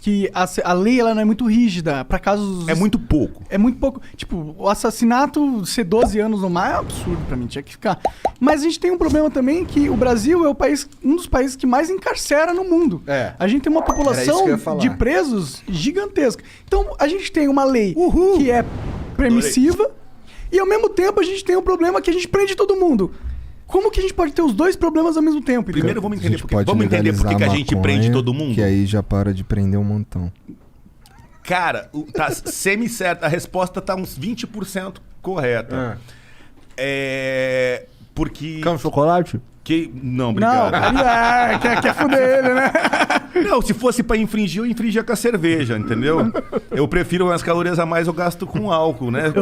que a lei ela não é muito rígida para casos... É muito pouco. É muito pouco. Tipo, o assassinato ser 12 anos no mar é um absurdo pra mim, tinha que ficar. Mas a gente tem um problema também que o Brasil é um dos países que mais encarcera no mundo. A gente tem uma população de presos gigantesca. Então, a gente tem uma lei que é permissiva e, ao mesmo tempo, a gente tem um problema que a gente prende todo mundo. Como que a gente pode ter os dois problemas ao mesmo tempo? Primeiro vamos entender por que a gente prende todo mundo. Que aí já para de prender um montão. Cara, tá semi-certo. A resposta tá uns 20% correta. Porque... Quer um chocolate? Não, obrigado. Não, quer fuder ele, né? Não, se fosse pra infringir, eu infringia com a cerveja, entendeu? Eu prefiro umas calorias a mais, eu gasto com álcool, né?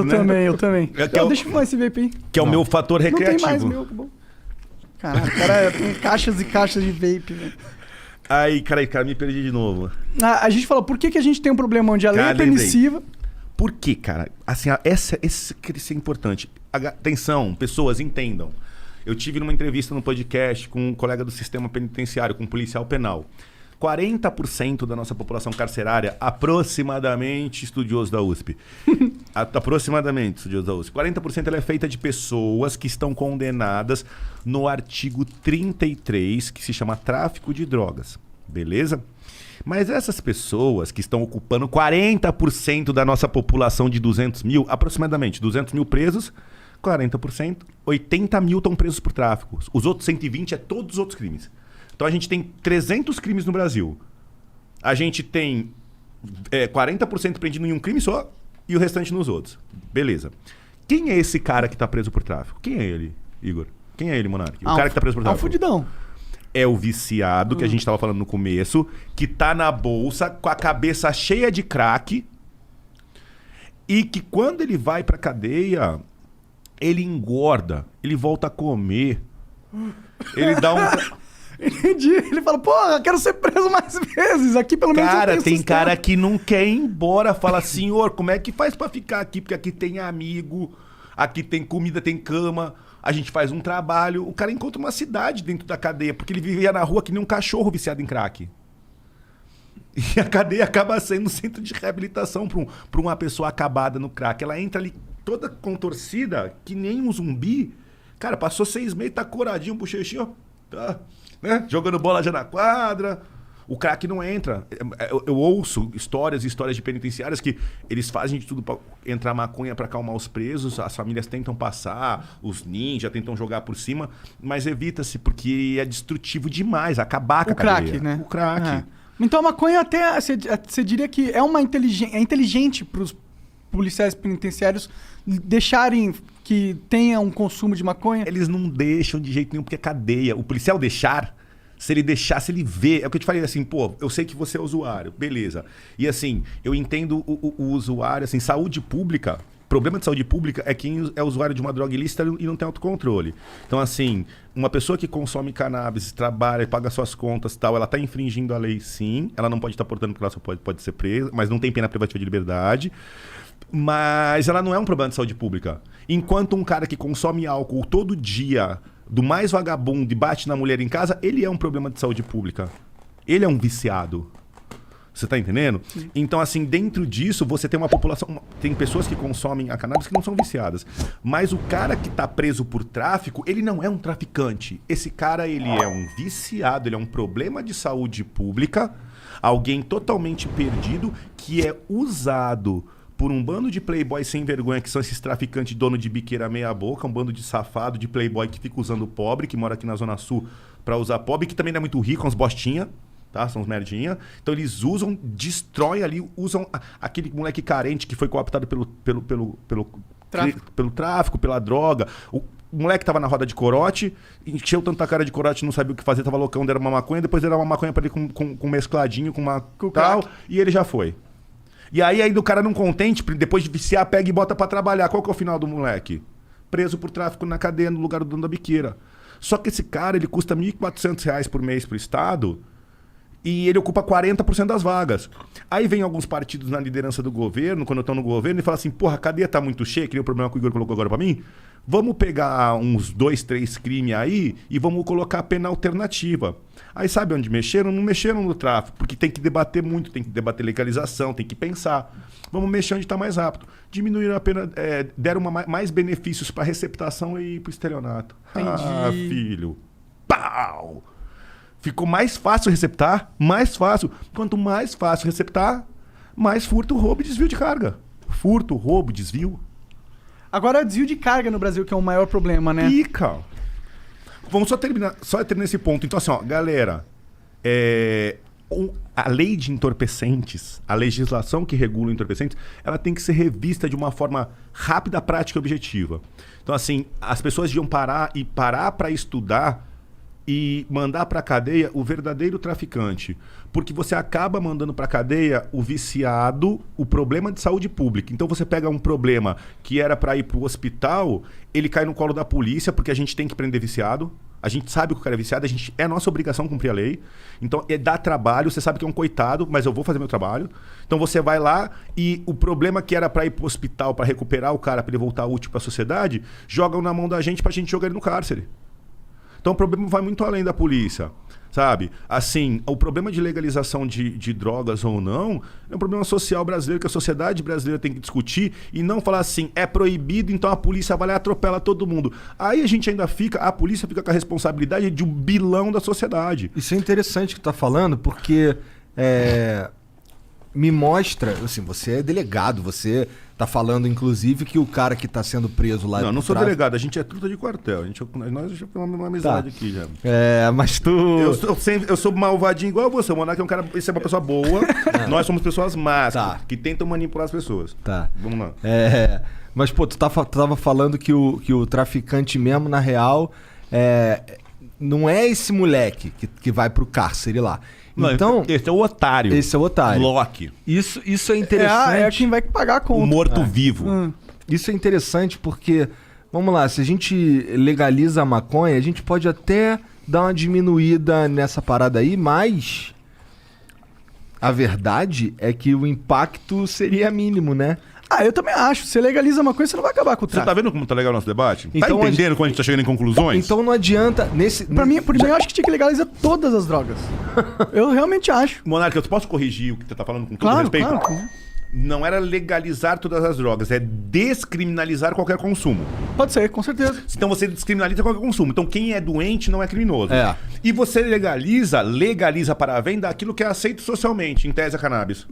Eu também. Deixa eu fumar esse vape aí. Que é o meu fator recreativo. Não tem mais meu. Caraca, cara, tem caixas e caixas de vape, velho. Aí, cara, me perdi de novo. A gente falou, por que a gente tem um problema onde a lei é permissiva? Por quê, cara? Assim, esse é importante. Atenção, pessoas, entendam. Eu tive numa entrevista no podcast com um colega do sistema penitenciário, com um policial penal. 40% da nossa população carcerária, aproximadamente estudioso da USP. Aproximadamente estudioso da USP. 40% ela é feita de pessoas que estão condenadas no artigo 33, que se chama tráfico de drogas. Beleza? Mas essas pessoas que estão ocupando 40% da nossa população de 200 mil, aproximadamente 200 mil presos, 40%, 80 mil estão presos por tráfico. Os outros 120 é todos os outros crimes. Então a gente tem 300 crimes no Brasil. A gente tem 40% prendido em um crime só e o restante nos outros. Beleza. Quem é esse cara que está preso por tráfico? Quem é ele, Igor? Quem é ele, Monark? O cara que está preso por tráfico. É um fudidão. É o viciado, que a gente estava falando no começo, que tá na bolsa com a cabeça cheia de crack e que quando ele vai pra cadeia, ele engorda, ele volta a comer, ele dá um... Entendi. Ele fala, porra, quero ser preso mais vezes. Aqui pelo menos cara, eu tenho tem sustento. cara que não quer ir embora. Fala, senhor, como é que faz pra ficar aqui? Porque aqui tem amigo, aqui tem comida, tem cama. A gente faz um trabalho. O cara encontra uma cidade dentro da cadeia, porque ele vivia na rua que nem um cachorro viciado em crack. E a cadeia acaba sendo um centro de reabilitação pra uma pessoa acabada no crack. Ela entra ali toda contorcida, que nem um zumbi. Cara, passou 6 meses, tá coradinho, bochechinho, ó. Tá... Né? Jogando bola já na quadra. O crack não entra. Eu ouço histórias e histórias de penitenciárias que eles fazem de tudo para entrar maconha para acalmar os presos, as famílias tentam passar, os ninjas tentam jogar por cima, mas evita-se porque é destrutivo demais, acabar com a cadeia. Crack, né? O crack. Então a maconha até, você diria que é inteligente para os policiais penitenciários deixarem que tenha um consumo de maconha? Eles não deixam de jeito nenhum, porque é cadeia. O policial deixar, se ele deixar, se ele vê... É o que eu te falei, assim, pô, eu sei que você é usuário, beleza. E assim, eu entendo o usuário, assim, saúde pública... problema de saúde pública é quem é usuário de uma droga ilícita e não tem autocontrole. Então, assim, uma pessoa que consome cannabis, trabalha, paga suas contas e tal, ela está infringindo a lei, sim. Ela não pode estar portando porque ela só pode ser presa, mas não tem pena privativa de liberdade. Mas ela não é um problema de saúde pública. Enquanto um cara que consome álcool todo dia, do mais vagabundo e bate na mulher em casa, ele é um problema de saúde pública. Ele é um viciado. Você tá entendendo? Sim. Então, assim, dentro disso, você tem uma população... Tem pessoas que consomem a cannabis que não são viciadas. Mas o cara que tá preso por tráfico, ele não é um traficante. Esse cara, ele é um viciado, ele é um problema de saúde pública, alguém totalmente perdido, que é usado por um bando de playboy sem vergonha, que são esses traficantes dono de biqueira meia boca, um bando de safado, de playboy que fica usando pobre, que mora aqui na Zona Sul pra usar pobre, que também não é muito rico, uns bostinha. Tá? São uns merdinha. Então eles usam, destroem ali, usam aquele moleque carente que foi cooptado pelo tráfico, pela droga. O moleque tava na roda de corote, encheu tanta cara de corote, não sabia o que fazer, tava loucão, deram uma maconha, depois deram uma maconha pra ele com mescladinho, com uma tal, e ele já foi. E aí o cara não contente, depois de viciar, pega e bota pra trabalhar. Qual que é o final do moleque? Preso por tráfico na cadeia, no lugar do dono da biqueira. Só que esse cara, ele custa R$ 1.400 por mês pro Estado, e ele ocupa 40% das vagas. Aí vem alguns partidos na liderança do governo, quando estão no governo, e falam assim, porra, a cadeia tá muito cheia, que nem o problema que o Igor colocou agora pra mim. Vamos pegar uns 2, 3 crimes aí e vamos colocar a pena alternativa. Aí sabe onde mexeram? Não mexeram no tráfico, porque tem que debater muito, tem que debater legalização, tem que pensar. Vamos mexer onde está mais rápido. Diminuíram a pena, deram mais benefícios para receptação e para o estelionato. Entendi. Ah, filho. Pau! Ficou mais fácil receptar, mais fácil. Quanto mais fácil receptar, mais furto, roubo e desvio de carga. Furto, roubo, desvio. Agora, desvio de carga no Brasil, que é o maior problema, né? Pica. Vamos só terminar esse ponto. Então, assim, ó, galera, a lei de entorpecentes, a legislação que regula entorpecentes, ela tem que ser revista de uma forma rápida, prática e objetiva. Então, assim, as pessoas deviam parar para estudar e mandar para a cadeia o verdadeiro traficante. Porque você acaba mandando para a cadeia o viciado, o problema de saúde pública. Então você pega um problema que era para ir para o hospital, ele cai no colo da polícia, porque a gente tem que prender viciado. A gente sabe que o cara é viciado, é nossa obrigação cumprir a lei. Então dá trabalho, você sabe que é um coitado, mas eu vou fazer meu trabalho. Então você vai lá e o problema que era para ir para o hospital, para recuperar o cara, para ele voltar útil para a sociedade, jogam na mão da gente para a gente jogar ele no cárcere. Então o problema vai muito além da polícia, sabe? Assim, o problema de legalização de drogas ou não é um problema social brasileiro que a sociedade brasileira tem que discutir e não falar assim, é proibido, então a polícia vai lá e atropela todo mundo. Aí a polícia fica com a responsabilidade de um bilão da sociedade. Isso é interessante que tu tá falando, porque me mostra, assim, você é delegado, você tá falando, inclusive, que o cara que tá sendo preso lá... Não sou delegado, a gente é truta de quartel. Nós já temos uma amizade aqui já. Mas tu... Eu sou malvadinho igual você. O Monark é um cara... Você é uma pessoa boa. Nós somos pessoas más, que tentam manipular as pessoas. Tá. Vamos lá. Mas, pô, tu tava falando que o traficante mesmo, na real, não é esse moleque que vai pro cárcere lá. Não, então, esse é o otário. Esse é o otário. Loki. Isso é interessante. É quem vai pagar a conta. O morto-vivo. Isso é interessante porque, vamos lá, se a gente legaliza a maconha, a gente pode até dar uma diminuída nessa parada aí, mas a verdade é que o impacto seria mínimo, né? Eu também acho. Você legaliza uma coisa, você não vai acabar com o tráfico. Você tá vendo como tá legal o nosso debate? Então, tá entendendo quando a gente tá chegando em conclusões? Então não adianta... Pra mim, eu acho que tinha que legalizar todas as drogas. Eu realmente acho. Monarca, eu posso corrigir o que você tá falando com todo respeito? Claro. Não era legalizar todas as drogas, é descriminalizar qualquer consumo. Pode ser, com certeza. Então você descriminaliza qualquer consumo. Então quem é doente não é criminoso. E você legaliza para a venda aquilo que é aceito socialmente, em tese a cannabis.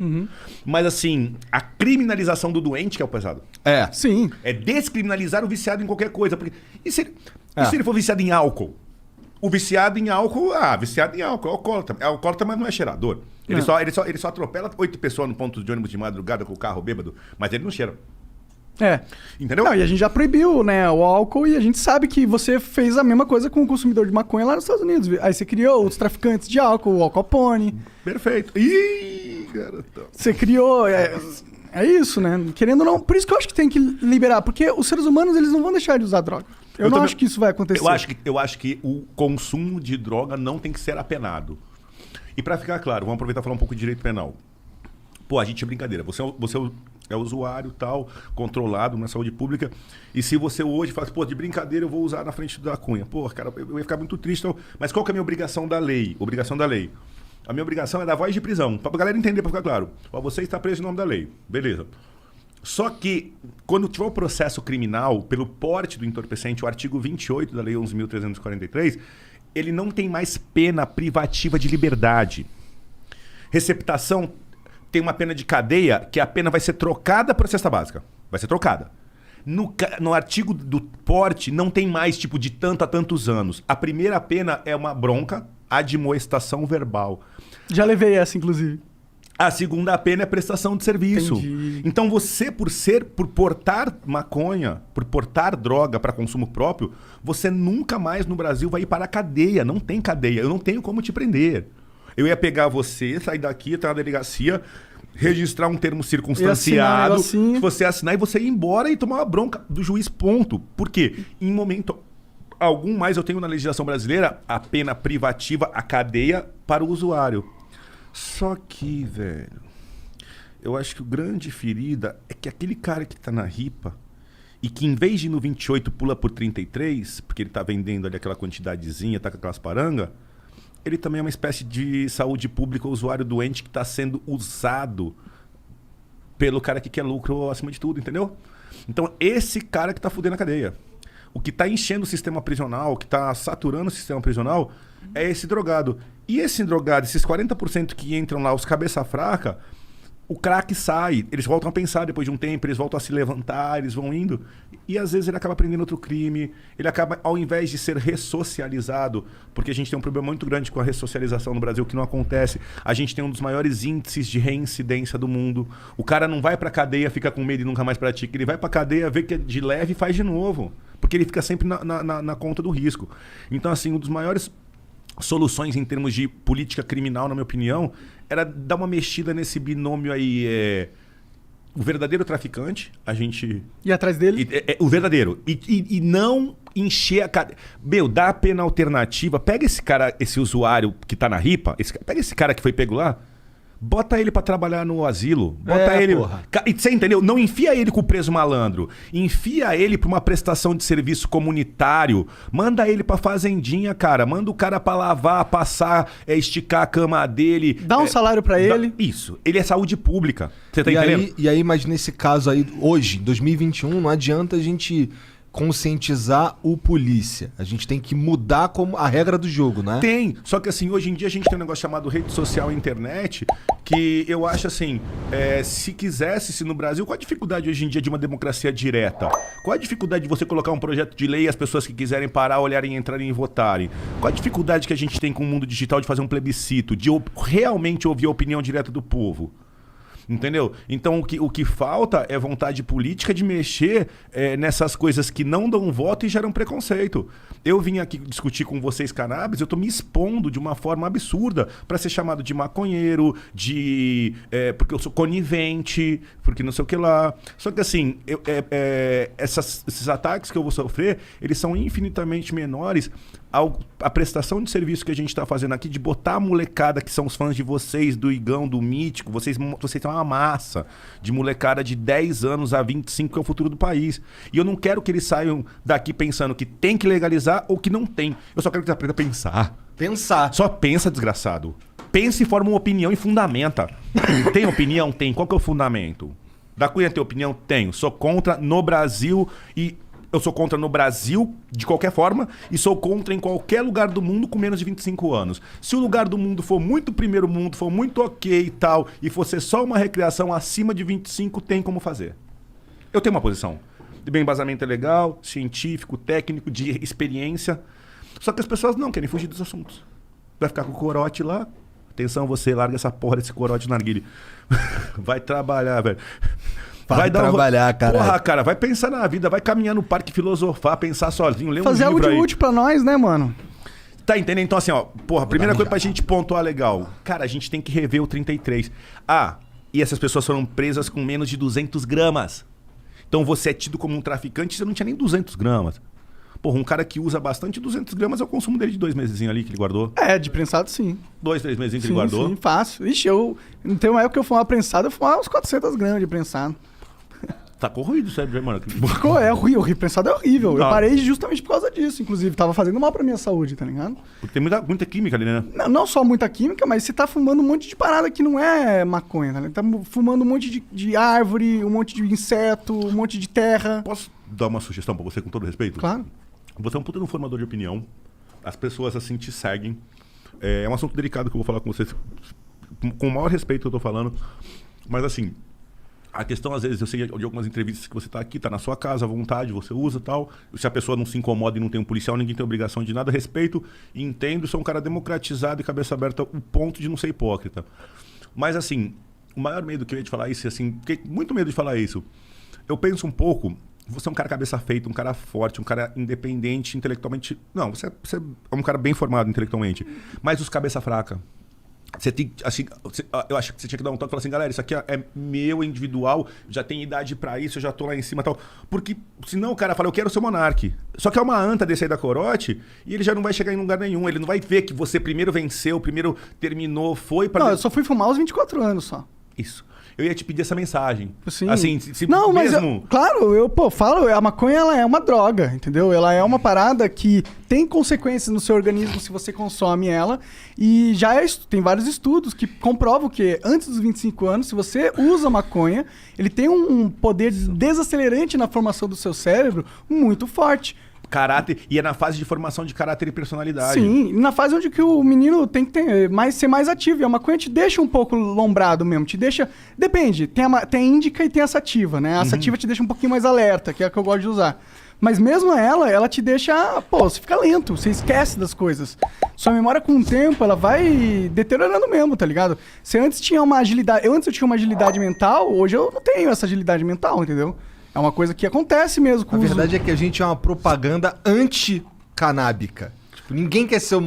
Mas assim, a criminalização do doente que é o pesado. Sim. É descriminalizar o viciado em qualquer coisa. Porque... E se ele for viciado em álcool? O viciado em álcool, viciado em álcool, é alcoólatra, mas não é cheirador. Ele só atropela 8 pessoas no ponto de ônibus de madrugada com o carro bêbado, mas ele não cheira. Entendeu? Não, e a gente já proibiu, né, o álcool e a gente sabe que você fez a mesma coisa com o consumidor de maconha lá nos Estados Unidos. Aí você criou os traficantes de álcool, o Al Capone. Perfeito. Ih, garotão. Você criou... É isso, né? Querendo ou não... Por isso que eu acho que tem que liberar, porque os seres humanos, eles não vão deixar de usar droga. Eu não acho que isso vai acontecer. Eu acho que o consumo de droga não tem que ser apenado. E pra ficar claro, vamos aproveitar e falar um pouco de direito penal. Pô, a gente é brincadeira. Você é usuário tal, controlado na saúde pública. E se você hoje fala, de brincadeira eu vou usar na frente da cunha. Pô, cara, eu ia ficar muito triste. Então, mas qual que é a minha obrigação da lei? A minha obrigação é dar voz de prisão. Pra galera entender, pra ficar claro. Você está preso em nome da lei. Beleza. Só que, quando tiver o processo criminal, pelo porte do entorpecente, o artigo 28 da Lei 11.343, ele não tem mais pena privativa de liberdade. Receptação tem uma pena de cadeia, que a pena vai ser trocada por cesta básica. Vai ser trocada. No artigo do porte, não tem mais, de tanto a tantos anos. A primeira pena é uma bronca, admoestação verbal. Já levei essa, inclusive. A segunda pena é prestação de serviço. Entendi. Então você, por portar maconha, por portar droga para consumo próprio, você nunca mais no Brasil vai ir para a cadeia. Não tem cadeia. Eu não tenho como te prender. Eu ia pegar você, sair daqui, entrar na delegacia, registrar um termo circunstanciado, você assinar e você ir embora e tomar uma bronca do juiz, ponto. Por quê? Em momento algum mais eu tenho na legislação brasileira a pena privativa, a cadeia para o usuário. Só que, velho, eu acho que o grande ferida é que aquele cara que tá na ripa, e que em vez de ir no 28 pula por 33, porque ele tá vendendo ali aquela quantidadezinha, tá com aquelas paranga, ele também é uma espécie de saúde pública, usuário doente que está sendo usado pelo cara que quer lucro acima de tudo, entendeu? Então, esse cara que tá fudendo a cadeia. O que tá enchendo o sistema prisional, o que tá saturando o sistema prisional, é esse drogado. E esse drogado, esses 40% que entram lá, os cabeça fraca, o craque sai. Eles voltam a pensar depois de um tempo, eles voltam a se levantar, eles vão indo. E às vezes ele acaba aprendendo outro crime. Ele acaba, ao invés de ser ressocializado, porque a gente tem um problema muito grande com a ressocialização no Brasil, que não acontece. A gente tem um dos maiores índices de reincidência do mundo. O cara não vai pra cadeia, fica com medo e nunca mais pratica. Ele vai pra cadeia, vê que é de leve e faz de novo. Porque ele fica sempre na conta do risco. Então, assim, um dos maiores soluções em termos de política criminal, na minha opinião, era dar uma mexida nesse binômio aí. O verdadeiro traficante, a gente... E atrás dele? O verdadeiro. E não encher a cadeia. Meu, dá a pena alternativa. Pega esse cara, esse usuário que tá na ripa, pega esse cara que foi pego lá, bota ele pra trabalhar no asilo. Bota ele. Porra. E você entendeu? Não enfia ele com o preso malandro. Enfia ele pra uma prestação de serviço comunitário. Manda ele pra fazendinha, cara. Manda o cara pra lavar, passar, esticar a cama dele. Dá um salário pra ele. Isso. Ele é saúde pública. Você tá entendendo? E aí, mas nesse caso aí, hoje, 2021, não adianta a gente conscientizar o polícia. A gente tem que mudar como a regra do jogo, né? Tem. Só que assim, hoje em dia a gente tem um negócio chamado rede social e internet, que eu acho assim, se no Brasil, qual a dificuldade hoje em dia de uma democracia direta? Qual a dificuldade de você colocar um projeto de lei e as pessoas que quiserem parar, olharem, entrarem e votarem? Qual a dificuldade que a gente tem com o mundo digital de fazer um plebiscito, de realmente ouvir a opinião direta do povo? Entendeu? Então o que falta é vontade política de mexer nessas coisas que não dão voto e geram preconceito. Eu vim aqui discutir com vocês cannabis, eu tô me expondo de uma forma absurda para ser chamado de maconheiro, porque eu sou conivente, porque não sei o que lá. Só que assim, esses ataques que eu vou sofrer, eles são infinitamente menores a prestação de serviço que a gente está fazendo aqui, de botar a molecada que são os fãs de vocês, do Igão, do Mítico, vocês têm uma massa de molecada de 10 anos a 25, que é o futuro do país. E eu não quero que eles saiam daqui pensando que tem que legalizar ou que não tem. Eu só quero que eles aprendam a pensar. Pensar. Só pensa, desgraçado. Pensa e forma uma opinião e fundamenta. Tem opinião? Tem. Qual que é o fundamento? Da Cunha tem opinião? Tenho. Sou contra no Brasil e... Eu sou contra no Brasil, de qualquer forma, e sou contra em qualquer lugar do mundo com menos de 25 anos. Se o lugar do mundo for muito primeiro mundo, for muito ok e tal, e for ser só uma recreação acima de 25, tem como fazer. Eu tenho uma posição. De bem embasamento é legal, científico, técnico, de experiência. Só que as pessoas não querem fugir dos assuntos. Vai ficar com o corote lá. Atenção, você larga essa porra desse corote na narguilha. Vai trabalhar, velho. Vai trabalhar, cara. Porra, cara, vai pensar na vida, vai caminhar no parque, filosofar, pensar sozinho, ler um livro aí. Fazer algo de útil pra nós, né, mano? Tá entendendo? Então assim, ó, porra, primeira coisa pra gente pontuar legal. Cara, a gente tem que rever o 33. E essas pessoas foram presas com menos de 200 gramas. Então você é tido como um traficante, você não tinha nem 200 gramas. Porra, um cara que usa bastante 200 gramas é o consumo dele de 2 meses ali que ele guardou. De prensado sim. 2, 3 meses que ele guardou. Sim, fácil. Ixi, não tem uma época que eu fumava prensado, eu fumava uns 400 gramas de prensado. Tá corroído o cérebro, mano. É horrível, prensado é horrível. Não. Eu parei justamente por causa disso, inclusive. Tava fazendo mal pra minha saúde, tá ligado? Porque tem muita química ali, né? Não só muita química, mas você tá fumando um monte de parada que não é maconha, tá ligado? Tá fumando um monte de árvore, um monte de inseto, um monte de terra. Posso dar uma sugestão pra você com todo respeito? Claro. Você é um puta de um formador de opinião. As pessoas assim te seguem. É um assunto delicado que eu vou falar com vocês. Com o maior respeito eu tô falando. Mas assim, a questão às vezes, eu sei de algumas entrevistas que você tá aqui, tá na sua casa, à vontade, você usa e tal. Se a pessoa não se incomoda e não tem um policial, ninguém tem obrigação de nada. Respeito e entendo, sou um cara democratizado e cabeça aberta, o ponto de não ser hipócrita. Mas assim, o maior medo que eu ia te falar isso, assim, fiquei muito medo de falar isso. Eu penso um pouco... Você é um cara cabeça feita, um cara forte, um cara independente intelectualmente. Não, você é um cara bem formado intelectualmente. Mas os cabeça fraca. Você tem, assim, eu acho que você tinha que dar um toque e falar assim, galera, isso aqui é meu, individual, já tem idade pra isso, eu já tô lá em cima e tal. Porque senão o cara fala, eu quero ser monarque. Só que é uma anta desse aí da corote e ele já não vai chegar em lugar nenhum. Ele não vai ver que você primeiro venceu, primeiro terminou, foi pra... Não, eu só fui fumar aos 24 anos só. Isso. Eu ia te pedir essa mensagem. Sim. Assim, não, mas mesmo... claro, eu falo, a maconha ela é uma droga, entendeu? Ela é uma parada que tem consequências no seu organismo se você consome ela. E já tem vários estudos que comprovam que antes dos 25 anos, se você usa maconha, ele tem um poder desacelerante na formação do seu cérebro muito forte. Caráter, e é na fase de formação de caráter e personalidade. Sim, na fase onde que o menino tem que ser mais ativo. E a maconha te deixa um pouco lombrado mesmo, te deixa... Depende, tem a índica e tem a sativa, né? A sativa te deixa um pouquinho mais alerta, que é a que eu gosto de usar. Mas mesmo ela te deixa... Pô, você fica lento, você esquece das coisas. Sua memória com o tempo, ela vai deteriorando mesmo, tá ligado? Você antes tinha uma agilidade... eu tinha uma agilidade mental, hoje eu não tenho essa agilidade mental, entendeu? É uma coisa que acontece mesmo com A verdade é que a gente é uma propaganda anti-canábica. Tipo, ninguém quer ser